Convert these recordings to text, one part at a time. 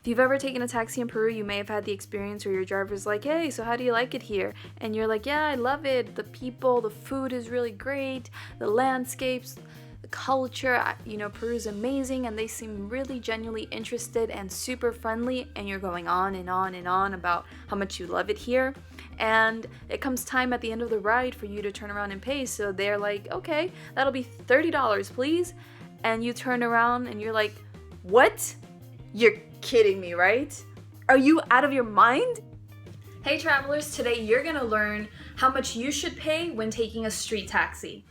If you've ever taken a taxi in Peru, you may have had the experience where your driver's like, hey, so how do you like it here? And you're like, yeah, I love it. The people, the food is really great. The landscapes, the culture, Peru's amazing, and they seem really genuinely interested and super friendly, and you're going on and on and on about how much you love it here. And it comes time at the end of the ride for you to turn around and pay, so they're like, okay, that'll be $30, please. And you turn around and you're like, what? You're kidding me, right? Are you out of your mind? Hey travelers, today you're gonna learn how much you should pay when taking a street taxi.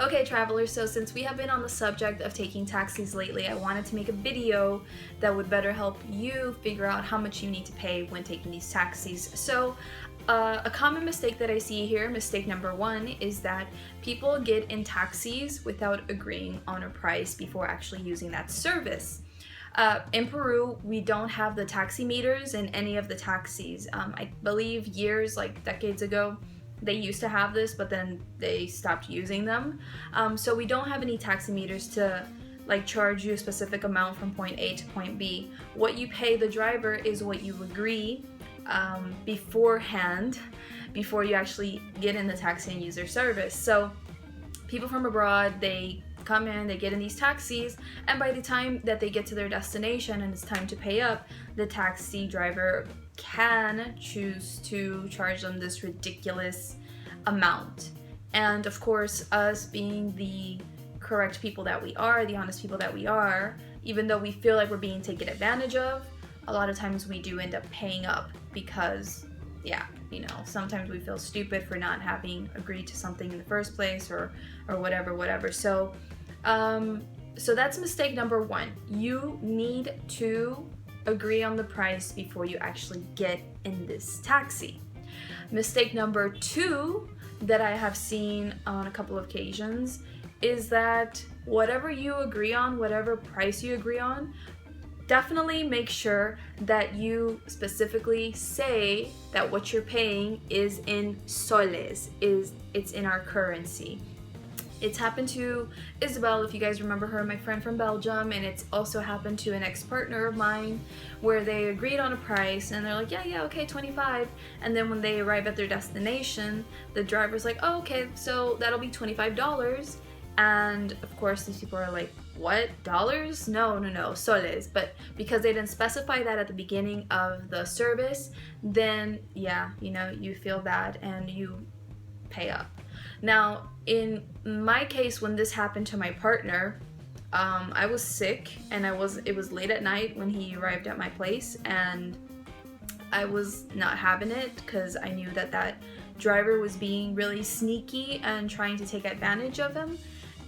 Okay travelers, so since we have been on the subject of taking taxis lately, I wanted to make a video that would better help you figure out how much you need to pay when taking these taxis. So a common mistake that I see here, mistake number one, is that people get in taxis without agreeing on a price before actually using that service. In Peru, we don't have the taxi meters in any of the taxis. I believe years, like decades ago, they used to have this, but then they stopped using them. So we don't have any taxi meters to charge you a specific amount from point A to point B. What you pay the driver is what you agree beforehand, before you actually get in the taxi and use their service. So people from abroad, they come in, they get in these taxis, and by the time that they get to their destination and it's time to pay up, the taxi driver can choose to charge them this ridiculous amount. And of course, us being the correct people that we are, the honest people that we are, even though we feel like we're being taken advantage of, a lot of times we do end up paying up because, sometimes we feel stupid for not having agreed to something in the first place or whatever. So that's mistake number one. You need to agree on the price before you actually get in this taxi. Mistake number two that I have seen on a couple of occasions is that whatever you agree on, whatever price you agree on, definitely make sure that you specifically say that what you're paying is in soles, it's in our currency. It's happened to Isabel, if you guys remember her, my friend from Belgium, and it's also happened to an ex-partner of mine where they agreed on a price and they're like, yeah, okay, 25. And then when they arrive at their destination, the driver's like, oh, okay, so that'll be $25. And of course, these people are like, what? Dollars? No, soles. But because they didn't specify that at the beginning of the service, then you feel bad and you pay up. Now, in my case, when this happened to my partner, I was sick and it was late at night when he arrived at my place, and I was not having it because I knew that driver was being really sneaky and trying to take advantage of him.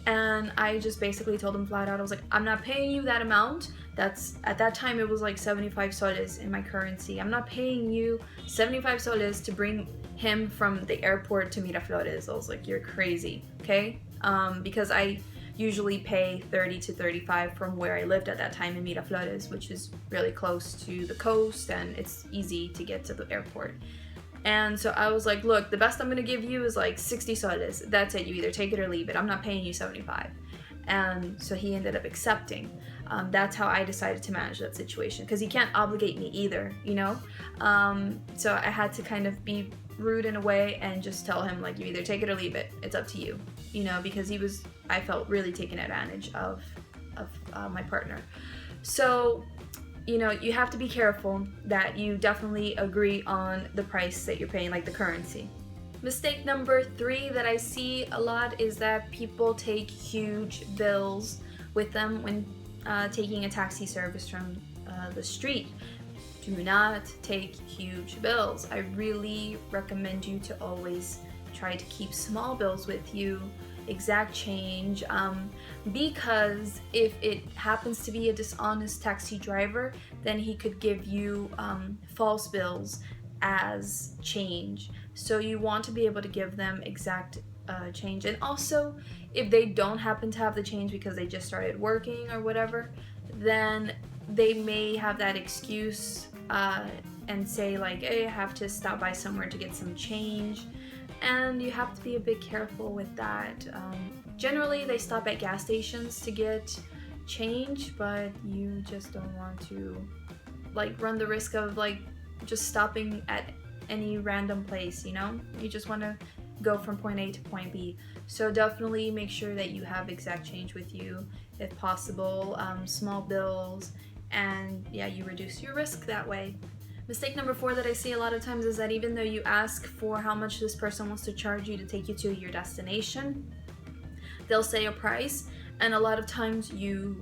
And I just basically told him flat out, I was like, I'm not paying you that amount. At that time it was like 75 soles in my currency. I'm not paying you 75 soles to bring him from the airport to Miraflores. I was like, you're crazy, okay? Because I usually pay 30 to 35 from where I lived at that time in Miraflores, which is really close to the coast and it's easy to get to the airport. And so I was like, look, the best I'm gonna give you is like 60 soles. That's it, you either take it or leave it. I'm not paying you 75. And so he ended up accepting. That's how I decided to manage that situation, because he can't obligate me either, So I had to kind of be rude in a way and just tell him, like, you either take it or leave it. It's up to you, because I felt really taken advantage of my partner. So you have to be careful that you definitely agree on the price that you're paying, like the currency. Mistake number three that I see a lot is that people take huge bills with them when taking a taxi service from the street. Do not take huge bills. I really recommend you to always try to keep small bills with you, exact change, because if it happens to be a dishonest taxi driver, then he could give you false bills as change. So you want to be able to give them exact change. And also, if they don't happen to have the change because they just started working or whatever, then they may have that excuse and say like, hey, I have to stop by somewhere to get some change, and you have to be a bit careful with that. Generally they stop at gas stations to get change, but you just don't want to like run the risk of like just stopping at any random place, you know? You just want to go from point A to point B. So definitely make sure that you have exact change with you if possible, small bills, and yeah, you reduce your risk that way. Mistake number 4 that I see a lot of times is that even though you ask for how much this person wants to charge you to take you to your destination, they'll say a price, and a lot of times you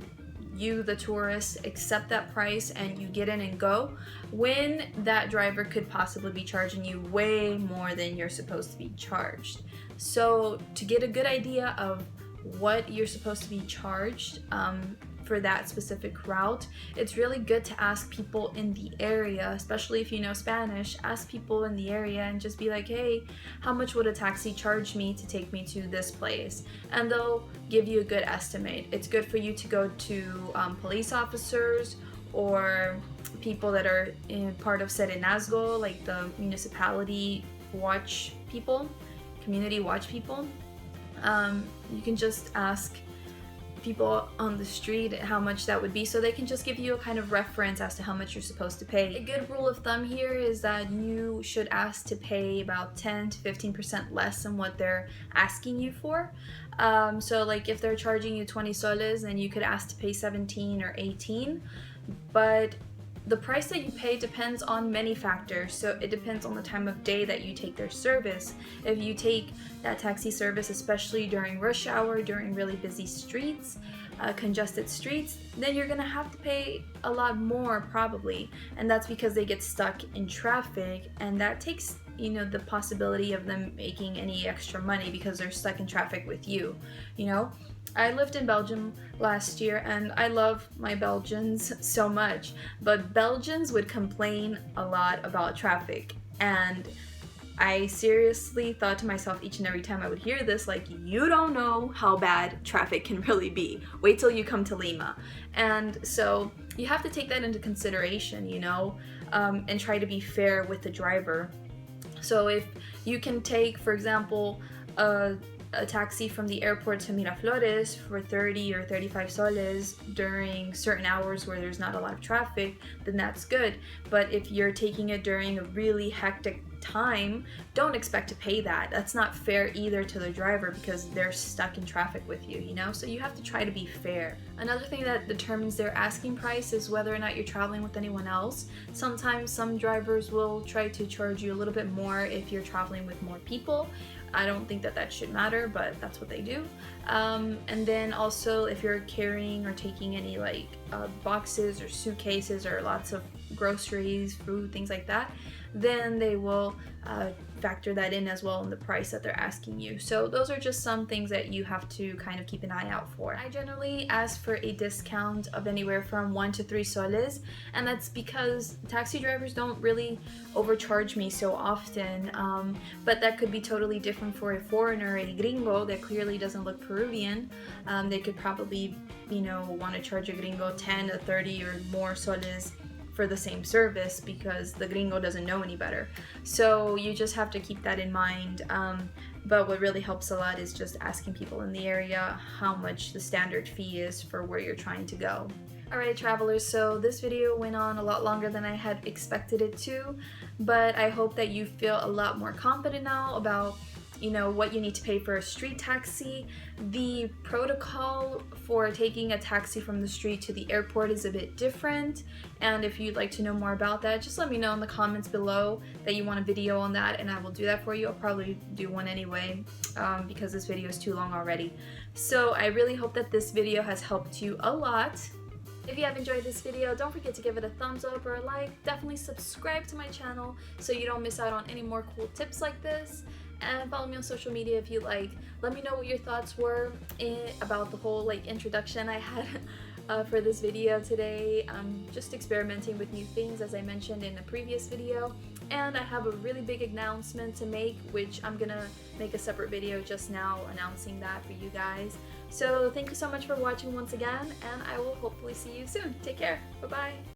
the tourist accept that price and you get in and go, when that driver could possibly be charging you way more than you're supposed to be charged. So to get a good idea of what you're supposed to be charged for that specific route, it's really good to ask people in the area, especially if you know Spanish. Ask people in the area and just be like, hey, how much would a taxi charge me to take me to this place? And they'll give you a good estimate. It's good for you to go to police officers or people that are in part of Serenazgo, like the municipality watch people, community watch people. You can just ask people on the street how much that would be, so they can just give you a kind of reference as to how much you're supposed to pay. A good rule of thumb here is that you should ask to pay about 10 to 15% less than what they're asking you for. So like if they're charging you 20 soles, then you could ask to pay 17 or 18, but the price that you pay depends on many factors. So it depends on the time of day that you take their service. If you take that taxi service, especially during rush hour, during really busy streets, congested streets, then you're gonna have to pay a lot more probably. And that's because they get stuck in traffic, and that takes, you know, the possibility of them making any extra money because they're stuck in traffic with you, you know? I lived in Belgium last year, and I love my Belgians so much, but Belgians would complain a lot about traffic, and I seriously thought to myself each and every time I would hear this, like, you don't know how bad traffic can really be. Wait till you come to Lima. And so you have to take that into consideration, you know, and try to be fair with the driver. So if you can take, for example, a taxi from the airport to Miraflores for 30 or 35 soles during certain hours where there's not a lot of traffic, then that's good. But if you're taking it during a really hectic time, don't expect to pay that. That's not fair either to the driver because they're stuck in traffic with you, you know? So you have to try to be fair. Another thing that determines their asking price is whether or not you're traveling with anyone else. Sometimes some drivers will try to charge you a little bit more if you're traveling with more people. I don't think that that should matter, but that's what they do. And then also if you're carrying or taking any like boxes or suitcases or lots of groceries, food, things like that, then they will factor that in as well in the price that they're asking you. So those are just some things that you have to kind of keep an eye out for. I generally ask for a discount of anywhere from 1 to 3 soles, and that's because taxi drivers don't really overcharge me so often, but that could be totally different for a foreigner, a gringo that clearly doesn't look Peruvian. They could probably, you know, want to charge a gringo 10 to 30 or more soles for the same service because the gringo doesn't know any better. So you just have to keep that in mind. But what really helps a lot is just asking people in the area how much the standard fee is for where you're trying to go. Alright travelers, so this video went on a lot longer than I had expected it to, but I hope that you feel a lot more confident now about, you know, what you need to pay for a street taxi. The protocol for taking a taxi from the street to the airport is a bit different, and if you'd like to know more about that, just let me know in the comments below that you want a video on that, and I will do that for you. I'll probably do one anyway because this video is too long already. So I really hope that this video has helped you a lot. If you have enjoyed this video, don't forget to give it a thumbs up or a like. Definitely subscribe to my channel so you don't miss out on any more cool tips like this. And follow me on social media if you like. Let me know what your thoughts were about the whole like introduction I had for this video today. I'm just experimenting with new things, as I mentioned in the previous video, and I have a really big announcement to make, which I'm gonna make a separate video just now announcing that for you guys. So thank you so much for watching once again, and I will hopefully see you soon. Take care. Bye bye.